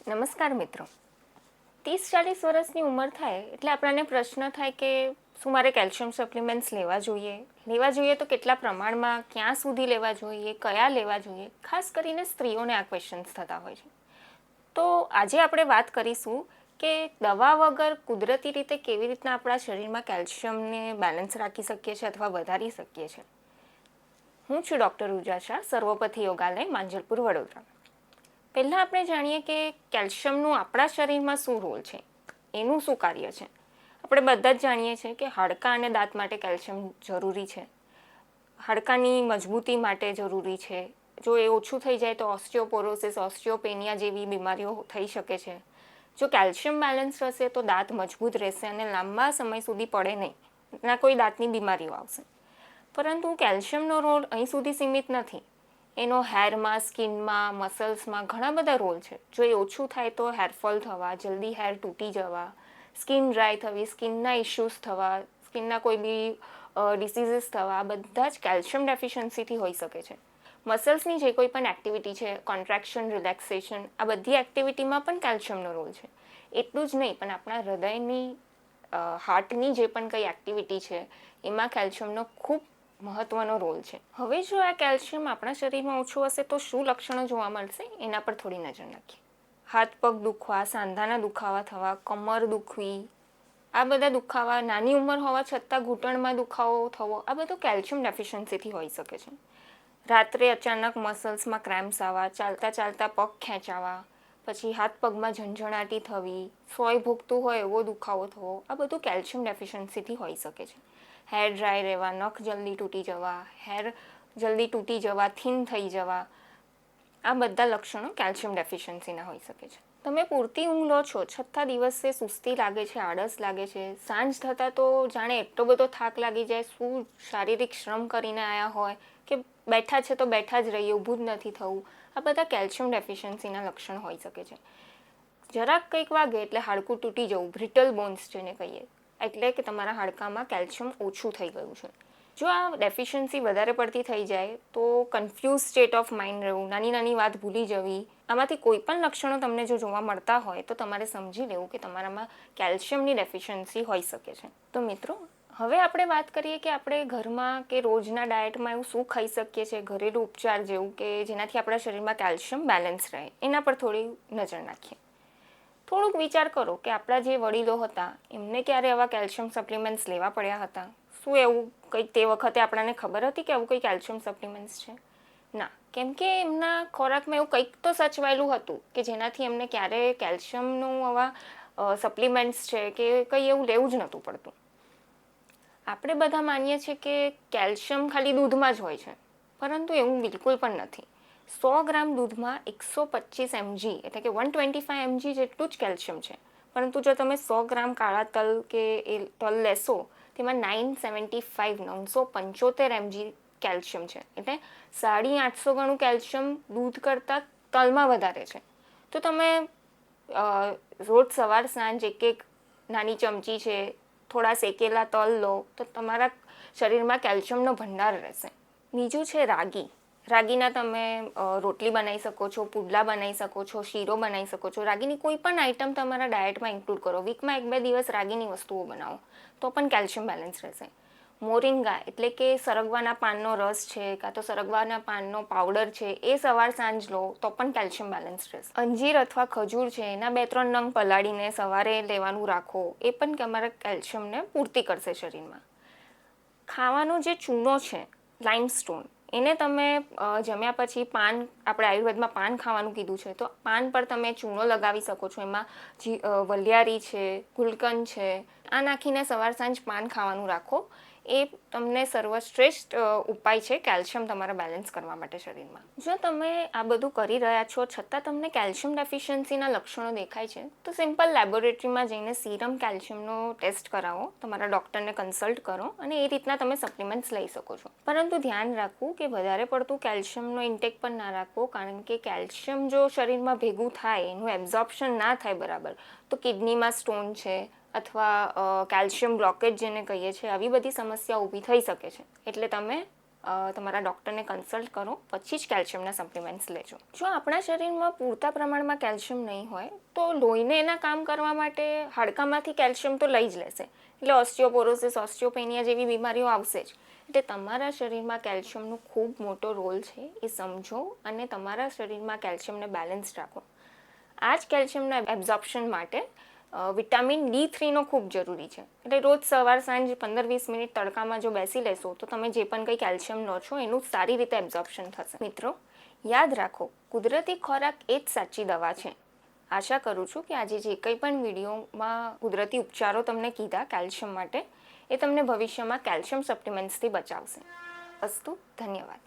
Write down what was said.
નમસ્કાર મિત્રો. 30-40 વર્ષની ઉંમર થાય એટલે આપણને પ્રશ્ન થાય કે શું મારે કેલ્શિયમ સપ્લિમેન્ટ્સ લેવા જોઈએ તો કેટલા પ્રમાણમાં, ક્યાં સુધી લેવા જોઈએ, કયા લેવા જોઈએ, ખાસ કરીને સ્ત્રીઓને આ ક્વેશ્ચન્સ થતા હોય છે. તો આજે આપણે વાત કરીશું કે દવા વગર કુદરતી રીતે કેવી રીતના આપણા શરીરમાં કેલ્શિયમને બેલેન્સ રાખી શકીએ છીએ અથવા વધારી શકીએ છીએ. હું છું ડૉક્ટર રુજા શાહ, સર્વોપથી યોગાલય, માંજલપુર, વડોદરા. પહેલાં આપણે જાણીએ કે કેલ્શિયમનું આપણા શરીરમાં શું રોલ છે, એનું શું કાર્ય છે. આપણે બધા જ જાણીએ છીએ કે હાડકાં અને દાંત માટે કેલ્શિયમ જરૂરી છે, હાડકાની મજબૂતી માટે જરૂરી છે. જો એ ઓછું થઈ જાય તો ઓસ્ટિયોપોરોસિસ, ઓસ્ટિયોપેનિયા જેવી બીમારીઓ થઈ શકે છે. જો કેલ્શિયમ બેલેન્સ રહેશે તો દાંત મજબૂત રહેશે અને લાંબા સમય સુધી પડે નહીં, ના કોઈ દાંતની બીમારીઓ આવશે. પરંતુ કેલ્શિયમનો રોલ અહીં સુધી સીમિત નથી. એનો હેરમાં, સ્કિનમાં, મસલ્સમાં ઘણા બધા રોલ છે. જો એ ઓછું થાય તો હેરફોલ થવા, જલ્દી હેર તૂટી જવા, સ્કિન ડ્રાય થવી, સ્કિનના ઇશ્યુઝ થવા, સ્કિનના કોઈ બી ડિસીઝીસ થવા, આ બધા જ કેલ્શિયમ ડેફિશિયન્સીથી હોઈ શકે છે. મસલ્સની જે કોઈ પણ એક્ટિવિટી છે, કોન્ટ્રાક્શન, રિલેક્સેશન, આ બધી એક્ટિવિટીમાં પણ કેલ્શિયમનો રોલ છે. એટલું જ નહીં, પણ આપણા હૃદયની, હાર્ટની જે પણ કંઈ એક્ટિવિટી છે એમાં કેલ્શિયમનો ખૂબ મહત્વનો રોલ છે. હવે જો આ કેલ્શિયમ આપણા શરીરમાં ઓછું હશે તો શું લક્ષણો જોવા મળશે એના પર થોડી નજર નાખીએ. હાથ પગ દુખવા, સાંધાના દુખાવા થવા, કમર દુખવી, આ બધા દુખાવા, નાની ઉંમર હોવા છતાં ઘૂંટણમાં દુખાવો થવો, આ બધું કેલ્શિયમ ડેફિશિયન્સીથી હોઈ શકે છે. રાત્રે અચાનક મસલ્સમાં ક્રેમ્પ્સ આવવા, ચાલતા ચાલતા પગ ખેંચાવા, પછી હાથ પગમાં ઝંઝણાટી થવી, સોય ભોગતું હોય એવો દુખાવો થવો, આ બધું કેલ્શિયમ ડેફિશિયન્સીથી હોઈ શકે છે. હેર ડ્રાય રહેવા, નખ જલ્દી તૂટી જવા, હેર જલ્દી તૂટી જવા, થીન થઈ જવા, આ બધા લક્ષણો કેલ્શિયમ ડેફિશિયન્સીના હોઈ શકે છે. તમે પૂરતી ઊંઘ લો છો છતાં દિવસે સુસ્તી લાગે છે, આળસ લાગે છે, સાંજ થતાં તો જાણે એટલો બધો થાક લાગી જાય, શું શારીરિક શ્રમ કરીને આવ્યા હોય કે બેઠા છે તો બેઠા જ રહીએ, ઊભું જ નથી થવું, આ બધા કેલ્શિયમ ડેફિશિયન્સીના લક્ષણ હોઈ શકે છે. જરાક કંઈક વાગે એટલે હાડકું તૂટી જવું, બ્રિટલ બોન્સ જેને કહીએ, એટલે કે તમારા હાડકામાં કેલ્શિયમ ઓછું થઈ ગયું છે. જો આ ડેફિશિયન્સી વધારે પડતી થઈ જાય તો કન્ફ્યુઝ સ્ટેટ ઓફ માઇન્ડ રહેવું, નાની નાની વાત ભૂલી જવી, આમાંથી કોઈ પણ લક્ષણો તમને જો જોવા મળતા હોય તો તમારે સમજી લેવું કે તમારામાં કેલ્શિયમની ડેફિશિયન્સી હોઈ શકે છે. તો મિત્રો, હવે આપણે વાત કરીએ કે આપણે ઘરમાં કે રોજના ડાયટમાં એવું શું ખાઈ શકીએ છીએ ઘરેલું ઉપચાર જેવું કે જેનાથી આપણા શરીરમાં કેલ્શિયમ બેલેન્સ રહે, એના પર થોડી નજર નાખીએ. થોડુંક વિચાર કરો કે આપણા જે વડીલો હતા એમને ક્યારે આવા કેલ્શિયમ સપ્લિમેન્ટ્સ લેવા પડ્યા હતા? શું એવું કંઈક તે વખતે આપણને ખબર હતી કે આવું કંઈ કેલ્શિયમ સપ્લિમેન્ટ્સ છે? ના, કેમ કે એમના ખોરાકમાં એવું કંઈક તો સચવાયેલું હતું કે જેનાથી એમને ક્યારે કેલ્શિયમનું આવા સપ્લિમેન્ટ્સ છે કે કંઈ એવું લેવું જ નહોતું પડતું. આપણે બધા માનીએ છીએ કે કેલ્શિયમ ખાલી દૂધમાં જ હોય છે, પરંતુ એવું બિલકુલ પણ નથી. 100 ગ્રામ દૂધમાં 125 mg એટલે કે 125 mg જેટલું જ કેલ્શિયમ છે. પરંતુ જો તમે 100 ગ્રામ કાળા તલ કે એ તલ લેશો તેમાં 975 mg કેલ્શિયમ છે, એટલે 850 ગણું કેલ્શિયમ દૂધ કરતાં તલમાં વધારે છે. તો તમે રોજ સવાર સાંજ એક નાની ચમચી છે, થોડા શેકેલા તલ લો તો તમારા શરીરમાં કેલ્શિયમનો ભંડાર રહેશે. બીજું છે રાગી. રાગીના તમે રોટલી બનાવી શકો છો, પુડલા બનાવી શકો છો, શીરો બનાવી શકો છો. રાગીની કોઈ પણ આઈટમ તમારા ડાયટમાં ઇન્ક્લુડ કરો, વીકમાં 1-2 દિવસ રાગીની વસ્તુઓ બનાવો તો પણ કેલ્શિયમ બેલેન્સ રહેશે. મોરિંગા એટલે કે સરગવાના પાનનો રસ છે કાં તો સરગવાના પાનનો પાવડર છે, એ સવાર સાંજ લો તો પણ કેલ્શિયમ બેલેન્સ રહેશે. અંજીર અથવા ખજૂર છે એના 2-3 નંગ પલાળીને સવારે લેવાનું રાખો, એ પણ તમારા કેલ્શિયમને પૂર્તિ કરશે શરીરમાં. ખાવાનો જે ચૂનો છે, લાઇમસ્ટોન, એને તમે જમ્યા પછી પાન, આપણે આયુર્વેદમાં પાન ખાવાનું કીધું છે, તો પાન પર તમે ચૂનો લગાવી શકો છો. એમાં વલિયારી છે, ગુલકંદ છે, આ નાખીને સવાર સાંજ પાન ખાવાનું રાખો. એ તમને સર્વશ્રેષ્ઠ ઉપાય છે કેલ્શિયમ તમારા બેલેન્સ કરવા માટે શરીરમાં. જો તમે આ બધું કરી રહ્યા છો છતાં તમને કેલ્શિયમ ડેફિશિયન્સીના લક્ષણો દેખાય છે તો સિમ્પલ લેબોરેટરીમાં જઈને સીરમ કેલ્શિયમનો ટેસ્ટ કરાવો, તમારા ડૉક્ટરને કન્સલ્ટ કરો અને એ રીતના તમે સપ્લિમેન્ટ્સ લઈ શકો છો. પરંતુ ધ્યાન રાખવું કે વધારે પડતું કેલ્શિયમનો ઇન્ટેક પણ ના રાખવો, કારણ કે કેલ્શિયમ જો શરીરમાં ભેગું થાય, એનું એબ્ઝોર્પ્શન ના થાય બરાબર, તો કિડનીમાં સ્ટોન છે અથવા કેલ્શિયમ બ્લોકેજ જેને કહીએ છીએ, આવી બધી સમસ્યા ઊભી થઈ શકે છે. એટલે તમે તમારા ડૉક્ટરને કન્સલ્ટ કરો, પછી જ કેલ્શિયમના સપ્લિમેન્ટ્સ લેજો. જો આપણા શરીરમાં પૂરતા પ્રમાણમાં કેલ્શિયમ નહીં હોય તો લોહીને એના કામ કરવા માટે હાડકામાંથી કેલ્શિયમ તો લઈ જ લેશે, એટલે ઓસ્ટિયોપોરોસિસ, ઓસ્ટિયોપેનિયા જેવી બીમારીઓ આવશે જ. એટલે તમારા શરીરમાં કેલ્શિયમનો ખૂબ મોટો રોલ છે, એ સમજો અને તમારા શરીરમાં કેલ્શિયમને બેલેન્સ રાખો. આ જ કેલ્શિયમના એબ્ઝોર્પ્શન માટે વિટામિન D3નો ખૂબ જરૂરી છે. એટલે રોજ સવાર સાંજ 15-20 મિનિટ તડકામાં જો બેસી લેશો તો તમે જે પણ કંઈ કેલ્શિયમ લો છો એનું સારી રીતે એબ્ઝોર્પ્શન થશે. મિત્રો, યાદ રાખો, કુદરતી ખોરાક એ જ સાચી દવા છે. આશા કરું છું કે આજે જે કંઈ પણ વિડીયોમાં કુદરતી ઉપચારો તમને કીધા કેલ્શિયમ માટે, એ તમને ભવિષ્યમાં કેલ્શિયમ સપ્લિમેન્ટ્સથી બચાવશે. અસ્તુ, ધન્યવાદ.